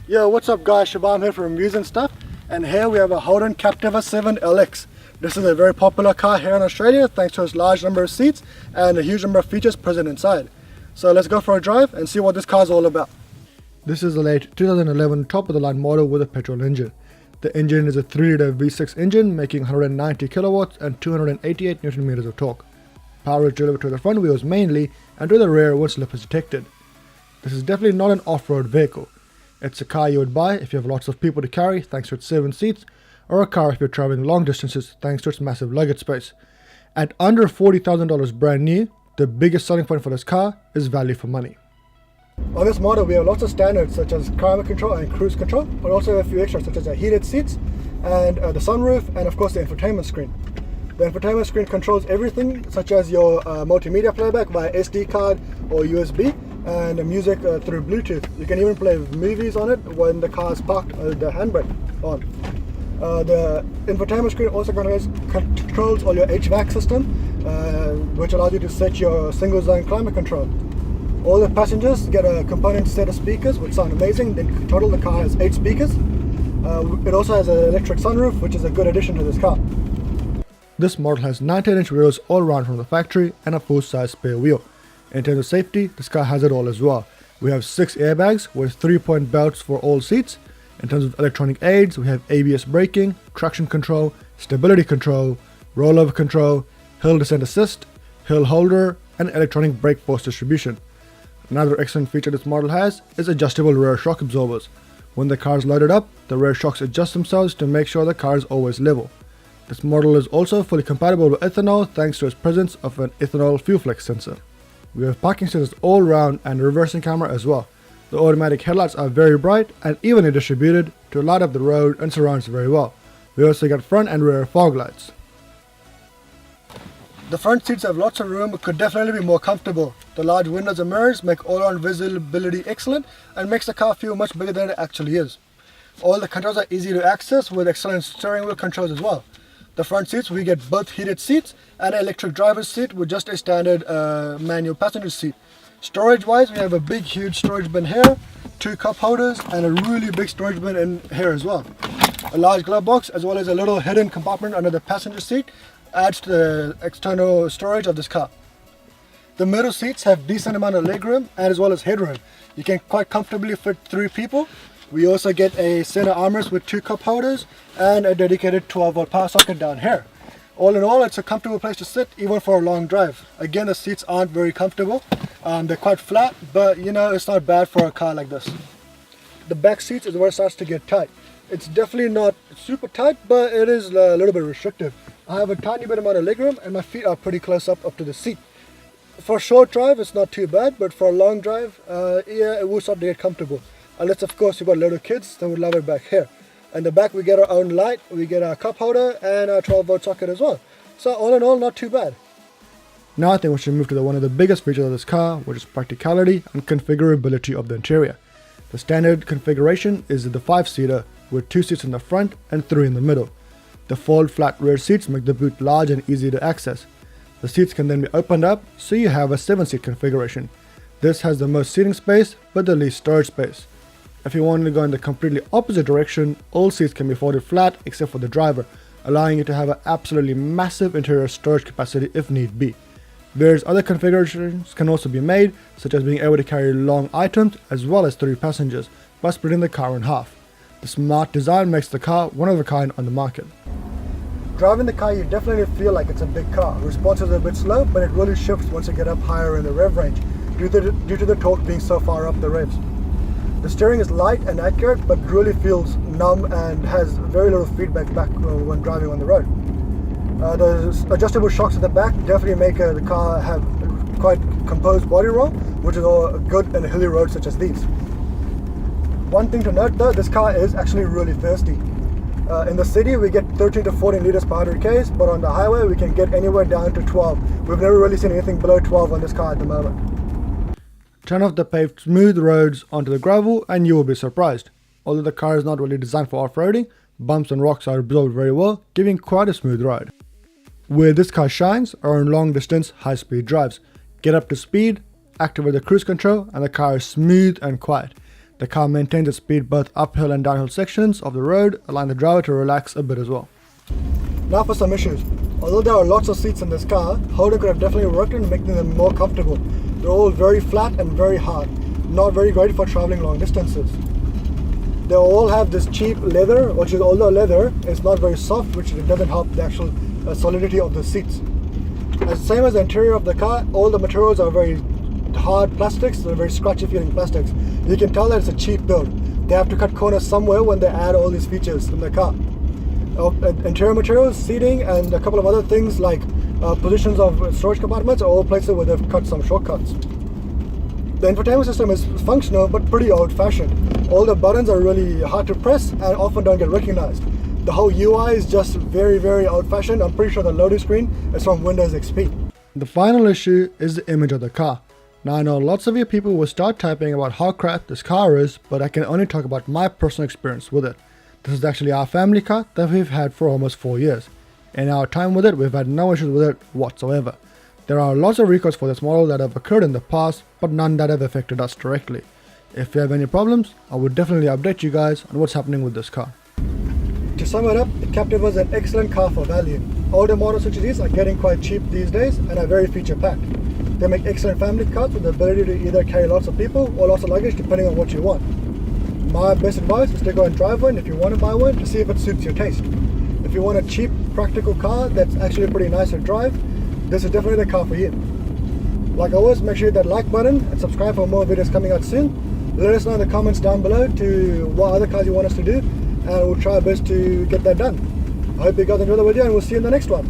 Yo, what's up guys, Shabam here from Reviews and Stuff, and here we have a Holden Captiva 7LX. This is a very popular car here in Australia thanks to its large number of seats and a huge number of features present inside. So let's go for a drive and see what this car is all about. This is a late 2011 top of the line model with a petrol engine. The engine is a 3-litre V6 engine making 190 kilowatts and 288 Newton meters of torque. Power is delivered to the front wheels mainly and to the rear when slip is detected. This is definitely not an off-road vehicle. It's a car you would buy if you have lots of people to carry thanks to its 7 seats, or a car if you're traveling long distances thanks to its massive luggage space. At under $40,000 brand new, the biggest selling point for this car is value for money. On this model we have lots of standards such as climate control and cruise control, but also a few extras such as heated seats and the sunroof and of course the infotainment screen. The infotainment screen controls everything such as your multimedia playback via SD card or USB, and music through Bluetooth. You can even play movies on it when the car is parked with the handbrake on. The infotainment screen also controls all your Hvac system, which allows you to set your single zone climate control. All the passengers get a component set of speakers which sound amazing. In total the car has 8 speakers. It also has an electric sunroof, which is a good addition to this car. This model has 19-inch wheels all around from the factory and a full-size spare wheel. In terms of safety, this car has it all as well. We have 6 airbags with 3-point belts for all seats. In terms of electronic aids, we have ABS braking, traction control, stability control, rollover control, hill descent assist, hill holder, and electronic brake force distribution. Another excellent feature this model has is adjustable rear shock absorbers. When the car is loaded up, the rear shocks adjust themselves to make sure the car is always level. This model is also fully compatible with ethanol thanks to its presence of an ethanol fuel flex sensor. We have parking sensors all around and a reversing camera as well. The automatic headlights are very bright and evenly distributed to light up the road and surrounds very well. We also get front and rear fog lights. The front seats have lots of room but could definitely be more comfortable. The large windows and mirrors make all-around visibility excellent and makes the car feel much bigger than it actually is. All the controls are easy to access with excellent steering wheel controls as well. The front seats, we get both heated seats and an electric driver's seat with just a standard manual passenger seat. Storage wise, we have a big huge storage bin here, 2 cup holders and a really big storage bin in here as well. A large glove box as well as a little hidden compartment under the passenger seat adds to the external storage of this car. The middle seats have decent amount of legroom and as well as headroom. You can quite comfortably fit 3 people. We also get a center armrest with 2 cup holders and a dedicated 12-volt power socket down here. All in all, it's a comfortable place to sit even for a long drive. Again, the seats aren't very comfortable. They're quite flat, but you know, it's not bad for a car like this. The back seats is where it starts to get tight. It's definitely not super tight, but it is a little bit restrictive. I have a tiny bit amount of legroom and my feet are pretty close up to the seat. For a short drive, it's not too bad, but for a long drive, yeah, it will start to get comfortable. Unless of course you've got little kids, they would love it back here. In the back we get our own light, we get our cup holder and our 12-volt socket as well. So all in all, not too bad. Now I think we should move to one of the biggest features of this car, which is practicality and configurability of the interior. The standard configuration is the 5-seater with 2 seats in the front and 3 in the middle. The fold flat rear seats make the boot large and easy to access. The seats can then be opened up so you have a 7-seat configuration. This has the most seating space but the least storage space. If you want to go in the completely opposite direction, all seats can be folded flat except for the driver, allowing you to have an absolutely massive interior storage capacity if need be. Various other configurations can also be made, such as being able to carry long items as well as 3 passengers, by splitting the car in half. The smart design makes the car one of a kind on the market. Driving the car, you definitely feel like it's a big car. Response is a bit slow, but it really shifts once you get up higher in the rev range, due to the torque being so far up the revs. The steering is light and accurate, but really feels numb and has very little feedback back when driving on the road. The adjustable shocks at the back definitely make the car have quite composed body roll, which is all good in hilly roads such as these. One thing to note though, this car is actually really thirsty. In the city we get 13 to 14 liters per 100 k's, but on the highway we can get anywhere down to 12. We've never really seen anything below 12 on this car at the moment. Turn off the paved smooth roads onto the gravel and you will be surprised. Although the car is not really designed for off-roading, bumps and rocks are absorbed very well, giving quite a smooth ride. Where this car shines are on long distance high-speed drives. Get up to speed, activate the cruise control and the car is smooth and quiet. The car maintains its speed both uphill and downhill sections of the road, allowing the driver to relax a bit as well. Now for some issues. Although there are lots of seats in this car, Holden could have definitely worked on making them more comfortable. They're all very flat and very hard, not very great for traveling long distances. They all have this cheap leather, which is, although leather, it's not very soft, which doesn't help the actual solidity of the seats. As same as the interior of the car, all the materials are very hard plastics, they're very scratchy feeling plastics. You can tell that it's a cheap build. They have to cut corners somewhere when they add all these features in the car. Interior materials, seating, and a couple of other things like positions of storage compartments are all places where they've cut some shortcuts. The infotainment system is functional but pretty old-fashioned. All the buttons are really hard to press and often don't get recognized. The whole UI is just very, very old-fashioned. I'm pretty sure the loading screen is from Windows XP. The final issue is the image of the car. Now I know lots of you people will start typing about how crap this car is, but I can only talk about my personal experience with it. This is actually our family car that we've had for almost 4 years. In our time with it, we've had no issues with it whatsoever. There are lots of records for this model that have occurred in the past, but none that have affected us directly. If you have any problems, I would definitely update you guys on what's happening with this car. To sum it up, the Captiva is an excellent car for value. Older models such as these are getting quite cheap these days and are very feature-packed. They make excellent family cars with the ability to either carry lots of people or lots of luggage depending on what you want. My best advice is to go and drive one if you want to buy one to see if it suits your taste. If you want a cheap, practical car that's actually pretty nice to drive, this is definitely the car for you. Like always, make sure you hit that like button and subscribe for more videos coming out soon. Let us know in the comments down below to what other cars you want us to do, and we'll try our best to get that done. I hope you guys enjoy the video, and we'll see you in the next one.